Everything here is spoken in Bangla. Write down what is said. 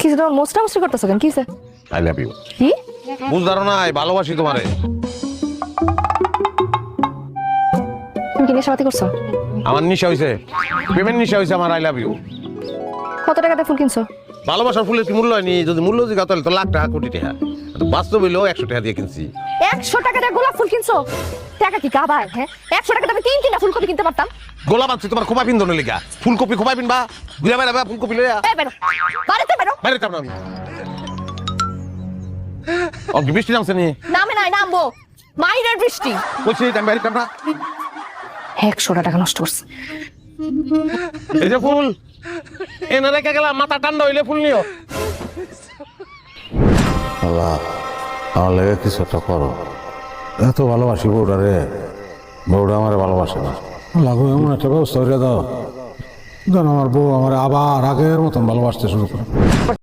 কিছু তোমার মোস্টা মুস্টি করতেছো কেন? কিসে? I love you. কি বুঝদারো না, ভালোবাসি তোমারে। তুমি কি নেশাপাতি করছো? আমার নিশা হইছে, প্রেমের নিশা হইছে আমার। I love you. কত টাকাতে ফুল কিনছো? ভালোবাসার ফুলের কি মূল্য হয়নি? যদি মূল্য জিজ্ঞাসা তাহলে তো লাখ টাকা কোটি টাকা। বাস্তব হইলেও 100 টাকা দিয়ে কিনছি। 100 টাকা দিয়ে গোলাপ ফুল কিনছো? টাকা কি কাবায়? হ্যাঁ, 100 টাকা আমি তিনটা ফুলকপি কিনতে পারতাম। গোলাপ আনছি তোমার খোপা পিন্দনের লিগা। ফুলকপি খোপা পিনবা, ঘুরে বেড়াবা ফুলকপি লইয়া। এই বেরো, বাড়িতে বেরো। বাইরে কাম না আমি। ও কি বৃষ্টি নামছে নি? নামে নাই, নামবো। মাইরের বৃষ্টি। বলছি আমি বাইরে কাম না। 100 টাকা নষ্ট করছে। এই যে ফুল এনে রেখে গেলাম, মাথা ঠান্ডা হইলে ফুল নিও। আল্লাহ, আমার লেগে কিছু একটা করো। এত ভালোবাসি বউটা রে, বউটা আমার ভালোবাসে না। লাগো এমন একটা ব্যবস্থা করে দাও যেন আমার বউ আমার আবার আগের মতন ভালোবাসতে শুরু করে।